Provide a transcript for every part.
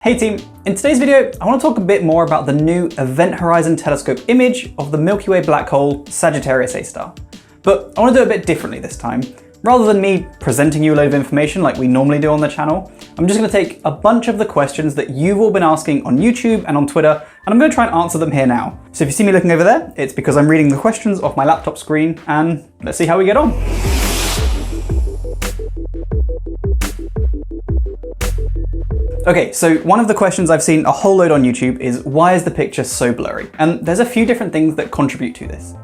Hey team, in today's video I want to talk a bit more about the new Event Horizon Telescope image of the Milky Way black hole Sagittarius A star. But I want to do it a bit differently this time. Rather than me presenting you a load of information like we normally do on the channel, I'm just going to take a bunch of the questions that you've all been asking on YouTube and on Twitter, and I'm going to try and answer them here now. So if you see me looking over there, it's because I'm reading the questions off my laptop screen, and let's see how we get on. Okay, so one of the questions I've seen a whole load on YouTube is, why is the picture so blurry? And there's a few different things that contribute to this.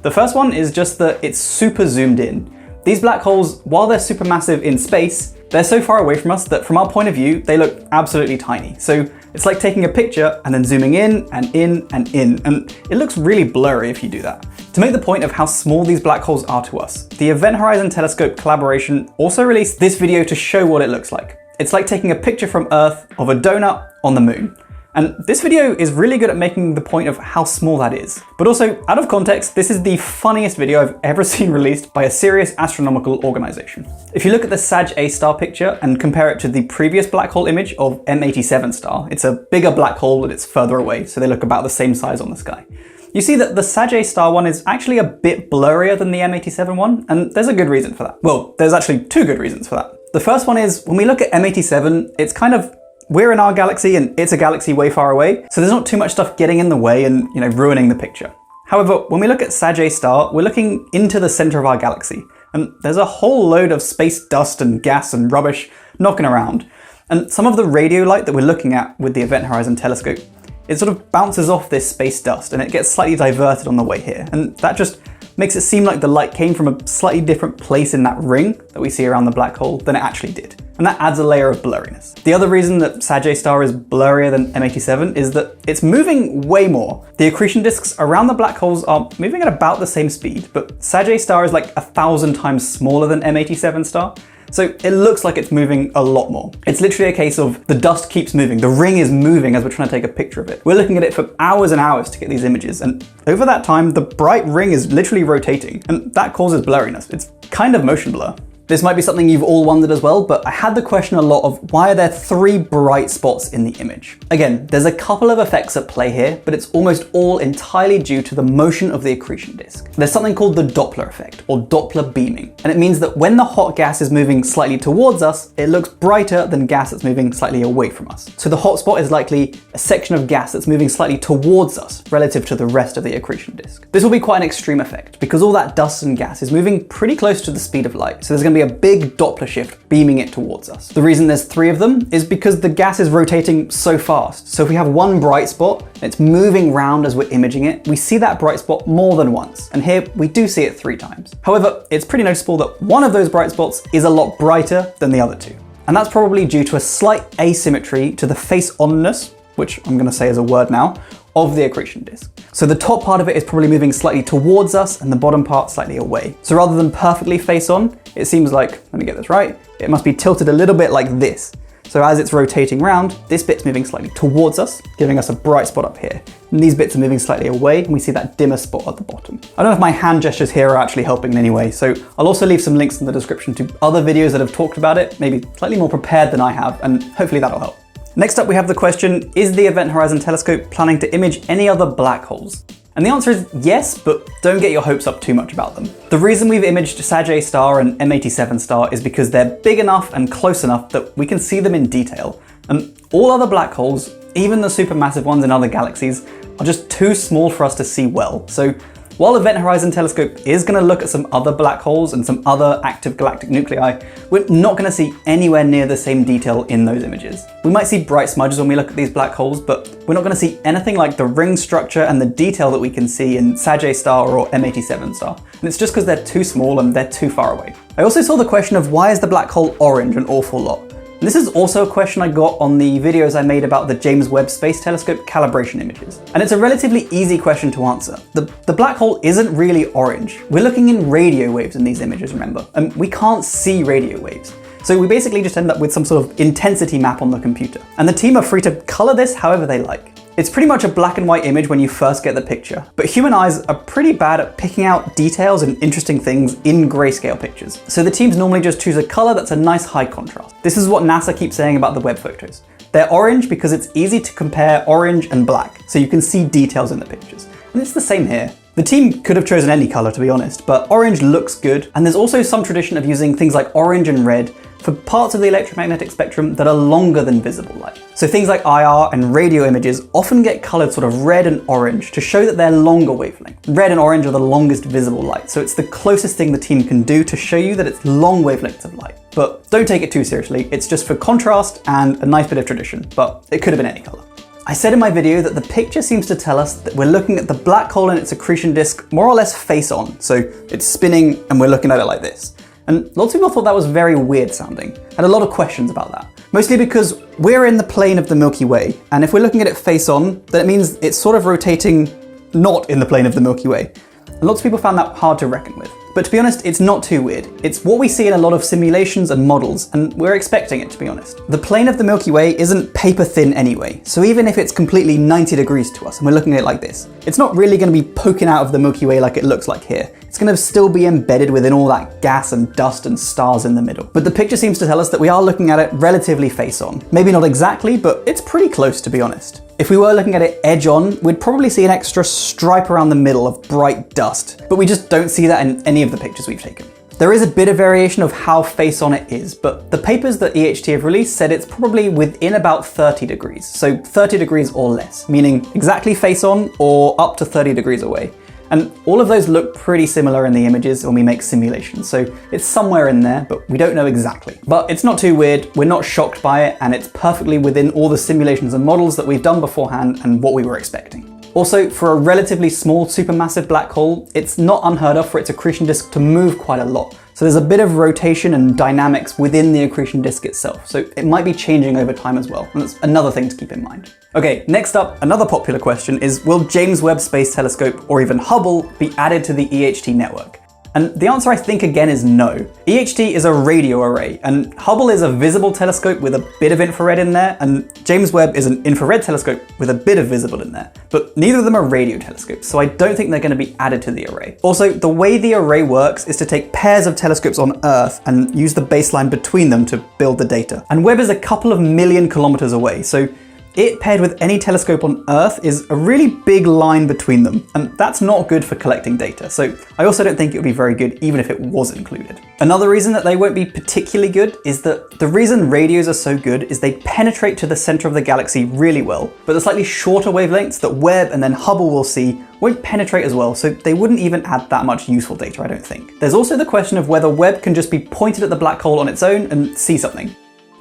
The first one is just that it's super zoomed in. These black holes, while they're supermassive in space, they're so far away from us that from our point of view, they look absolutely tiny. So it's like taking a picture and then zooming in and in and in, and it looks really blurry if you do that. To make the point of how small these black holes are to us, the Event Horizon Telescope collaboration also released this video to show what it looks like. It's like taking a picture from Earth of a donut on the moon. And this video is really good at making the point of how small that is. But also, out of context, this is the funniest video I've ever seen released by a serious astronomical organization. If you look at the Sag A star picture and compare it to the previous black hole image of M87 star, it's a bigger black hole and it's further away, so they look about the same size on the sky. You see that the Sag A star one is actually a bit blurrier than the M87 one, and there's a good reason for that. Well, there's actually two good reasons for that. The first one is, when we look at M87, it's kind of, we're in our galaxy and it's a galaxy way far away, so there's not too much stuff getting in the way and, ruining the picture. However, when we look at Sag A star, we're looking into the center of our galaxy, and there's a whole load of space dust and gas and rubbish knocking around. And some of the radio light that we're looking at with the Event Horizon Telescope, it sort of bounces off this space dust and it gets slightly diverted on the way here, and that just makes it seem like the light came from a slightly different place in that ring that we see around the black hole than it actually did. And that adds a layer of blurriness. The other reason that Sag A star is blurrier than M87 is that it's moving way more. The accretion disks around the black holes are moving at about the same speed, but Sag A star is like 1,000 times smaller than M87 star. So it looks like it's moving a lot more. It's literally a case of the dust keeps moving. The ring is moving as we're trying to take a picture of it. We're looking at it for hours and hours to get these images, and over that time, the bright ring is literally rotating, and that causes blurriness. It's kind of motion blur. This might be something you've all wondered as well, but I had the question a lot of, why are there 3 bright spots in the image? Again, there's a couple of effects at play here, but it's almost all entirely due to the motion of the accretion disk. There's something called the Doppler effect, or Doppler beaming, and it means that when the hot gas is moving slightly towards us, it looks brighter than gas that's moving slightly away from us. So the hot spot is likely a section of gas that's moving slightly towards us relative to the rest of the accretion disk. This will be quite an extreme effect, because all that dust and gas is moving pretty close to the speed of light, so there's going to be a big Doppler shift beaming it towards us. The reason there's 3 of them is because the gas is rotating so fast. So if we have one bright spot and it's moving round as we're imaging it, we see that bright spot more than once. And here we do see it 3 times. However, it's pretty noticeable that one of those bright spots is a lot brighter than the other 2. And that's probably due to a slight asymmetry to the face-onness, which I'm going to say is a word now, of the accretion disk. So the top part of it is probably moving slightly towards us and the bottom part slightly away. So rather than perfectly face on, it seems like, let me get this right, it must be tilted a little bit like this. So as it's rotating round, this bit's moving slightly towards us, giving us a bright spot up here. And these bits are moving slightly away, and we see that dimmer spot at the bottom. I don't know if my hand gestures here are actually helping in any way, so I'll also leave some links in the description to other videos that have talked about it, maybe slightly more prepared than I have, and hopefully that'll help. Next up we have the question, is the Event Horizon Telescope planning to image any other black holes? And the answer is yes, but don't get your hopes up too much about them. The reason we've imaged Sag A star and M87 star is because they're big enough and close enough that we can see them in detail. And all other black holes, even the supermassive ones in other galaxies, are just too small for us to see well. So while Event Horizon Telescope is going to look at some other black holes and some other active galactic nuclei, we're not going to see anywhere near the same detail in those images. We might see bright smudges when we look at these black holes, but we're not going to see anything like the ring structure and the detail that we can see in Sag A star or M87 star. And it's just because they're too small and they're too far away. I also saw the question of, why is the black hole orange an awful lot? And this is also a question I got on the videos I made about the James Webb Space Telescope calibration images. And it's a relatively easy question to answer. The black hole isn't really orange. We're looking in radio waves in these images, remember, and we can't see radio waves. So we basically just end up with some sort of intensity map on the computer. And the team are free to color this however they like. It's pretty much a black and white image when you first get the picture, but human eyes are pretty bad at picking out details and interesting things in grayscale pictures. So the teams normally just choose a color that's a nice high contrast. This is what NASA keeps saying about the Webb photos. They're orange because it's easy to compare orange and black, so you can see details in the pictures. And it's the same here. The team could have chosen any color, to be honest, but orange looks good, and there's also some tradition of using things like orange and red for parts of the electromagnetic spectrum that are longer than visible light. So things like IR and radio images often get colored sort of red and orange to show that they're longer wavelength. Red and orange are the longest visible light, so it's the closest thing the team can do to show you that it's long wavelengths of light. But don't take it too seriously, it's just for contrast and a nice bit of tradition, but it could have been any color. I said in my video that the picture seems to tell us that we're looking at the black hole and its accretion disk more or less face on, so it's spinning and we're looking at it like this. And lots of people thought that was very weird sounding, and a lot of questions about that. Mostly because we're in the plane of the Milky Way, and if we're looking at it face on, then it means it's sort of rotating not in the plane of the Milky Way. And lots of people found that hard to reckon with. But to be honest, it's not too weird. It's what we see in a lot of simulations and models, and we're expecting it, to be honest. The plane of the Milky Way isn't paper thin anyway, so even if it's completely 90 degrees to us and we're looking at it like this, it's not really going to be poking out of the Milky Way like it looks like here. It's going to still be embedded within all that gas and dust and stars in the middle. But the picture seems to tell us that we are looking at it relatively face on. Maybe not exactly, but it's pretty close, to be honest. If we were looking at it edge on, we'd probably see an extra stripe around the middle of bright dust, but we just don't see that in any of the pictures we've taken. There is a bit of variation of how face on it is, but the papers that EHT have released said it's probably within about 30 degrees, so 30 degrees or less, meaning exactly face on or up to 30 degrees away. And all of those look pretty similar in the images when we make simulations, so it's somewhere in there, but we don't know exactly. But it's not too weird, we're not shocked by it, and it's perfectly within all the simulations and models that we've done beforehand and what we were expecting. Also, for a relatively small supermassive black hole, it's not unheard of for its accretion disk to move quite a lot. So there's a bit of rotation and dynamics within the accretion disk itself, so it might be changing over time as well, and that's another thing to keep in mind. Okay, next up, another popular question is, will James Webb Space Telescope, or even Hubble, be added to the EHT network? And the answer I think again is no. EHT is a radio array, and Hubble is a visible telescope with a bit of infrared in there, and James Webb is an infrared telescope with a bit of visible in there. But neither of them are radio telescopes, so I don't think they're going to be added to the array. Also, the way the array works is to take pairs of telescopes on Earth and use the baseline between them to build the data. And Webb is a couple of million kilometers away, so it paired with any telescope on Earth is a really big line between them, and that's not good for collecting data, so I also don't think it would be very good even if it was included. Another reason that they won't be particularly good is that the reason radios are so good is they penetrate to the center of the galaxy really well, but the slightly shorter wavelengths that Webb and then Hubble will see won't penetrate as well, so they wouldn't even add that much useful data, I don't think. There's also the question of whether Webb can just be pointed at the black hole on its own and see something.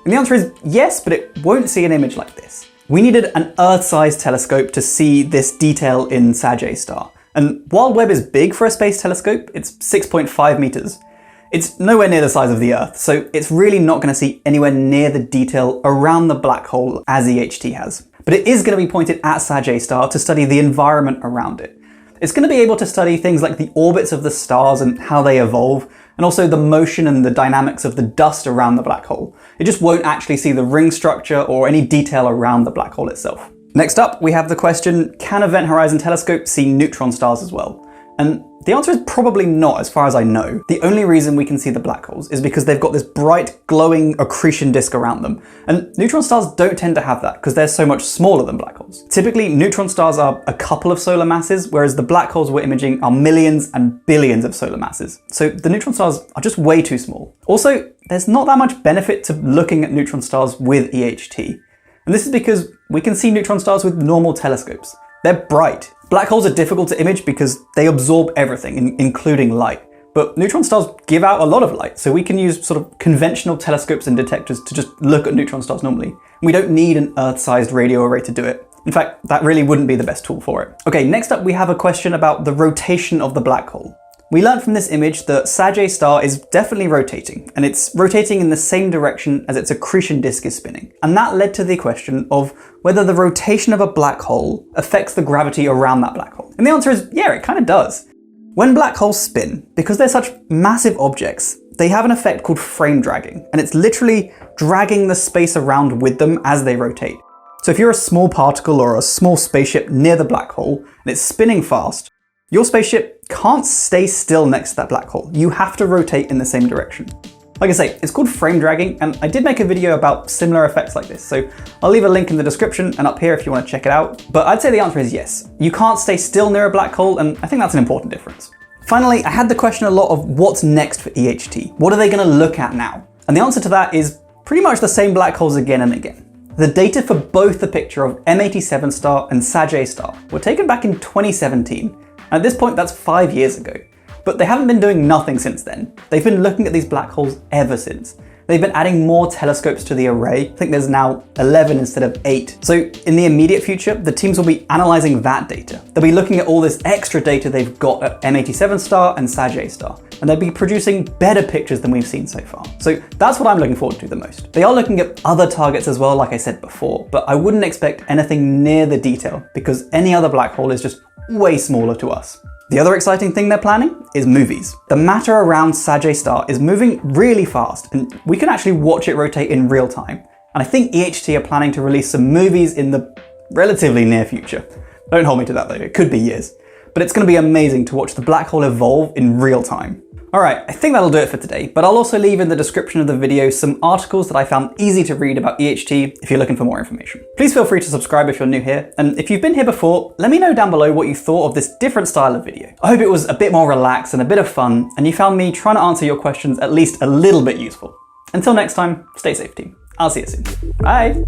And the answer is yes, but it won't see an image like this. We needed an Earth-sized telescope to see this detail in Sagittarius star. And while Webb is big for a space telescope, it's 6.5 meters, it's nowhere near the size of the Earth, so it's really not going to see anywhere near the detail around the black hole as EHT has. But it is going to be pointed at Sagittarius star to study the environment around it. It's going to be able to study things like the orbits of the stars and how they evolve, and also the motion and the dynamics of the dust around the black hole. It just won't actually see the ring structure or any detail around the black hole itself. Next up, we have the question, can Event Horizon Telescope see neutron stars as well? And the answer is probably not, as far as I know. The only reason we can see the black holes is because they've got this bright, glowing accretion disk around them. And neutron stars don't tend to have that because they're so much smaller than black holes. Typically, neutron stars are a couple of solar masses, whereas the black holes we're imaging are millions and billions of solar masses. So the neutron stars are just way too small. Also, there's not that much benefit to looking at neutron stars with EHT. And this is because we can see neutron stars with normal telescopes. They're bright. Black holes are difficult to image because they absorb everything, including light. But neutron stars give out a lot of light, so we can use sort of conventional telescopes and detectors to just look at neutron stars normally. We don't need an Earth-sized radio array to do it. In fact, that really wouldn't be the best tool for it. Okay, next up we have a question about the rotation of the black hole. We learned from this image that Sagittarius star is definitely rotating, and it's rotating in the same direction as its accretion disk is spinning. And that led to the question of whether the rotation of a black hole affects the gravity around that black hole. And the answer is, yeah, it kind of does. When black holes spin, because they're such massive objects, they have an effect called frame dragging, and it's literally dragging the space around with them as they rotate. So if you're a small particle or a small spaceship near the black hole, and it's spinning fast, your spaceship can't stay still next to that black hole. You have to rotate in the same direction. Like I say, it's called frame dragging, and I did make a video about similar effects like this, so I'll leave a link in the description and up here if you want to check it out. But I'd say the answer is yes. You can't stay still near a black hole, and I think that's an important difference. Finally, I had the question a lot of what's next for EHT? What are they going to look at now? And the answer to that is pretty much the same black holes again and again. The data for both the picture of M87 star and Sag star were taken back in 2017. And at this point, that's 5 years ago. But they haven't been doing nothing since then. They've been looking at these black holes ever since. They've been adding more telescopes to the array. I think there's now 11 instead of 8. So in the immediate future, the teams will be analyzing that data. They'll be looking at all this extra data they've got at M87 star and Sag star, and they'll be producing better pictures than we've seen so far. So that's what I'm looking forward to the most. They are looking at other targets as well, like I said before, but I wouldn't expect anything near the detail because any other black hole is just way smaller to us. The other exciting thing they're planning is movies. The matter around Sag star is moving really fast, and we can actually watch it rotate in real time. And I think EHT are planning to release some movies in the relatively near future. Don't hold me to that though, it could be years. But it's going to be amazing to watch the black hole evolve in real time. Alright, I think that'll do it for today, but I'll also leave in the description of the video some articles that I found easy to read about EHT if you're looking for more information. Please feel free to subscribe if you're new here, and if you've been here before, let me know down below what you thought of this different style of video. I hope it was a bit more relaxed and a bit of fun, and you found me trying to answer your questions at least a little bit useful. Until next time, stay safe team. I'll see you soon. Bye!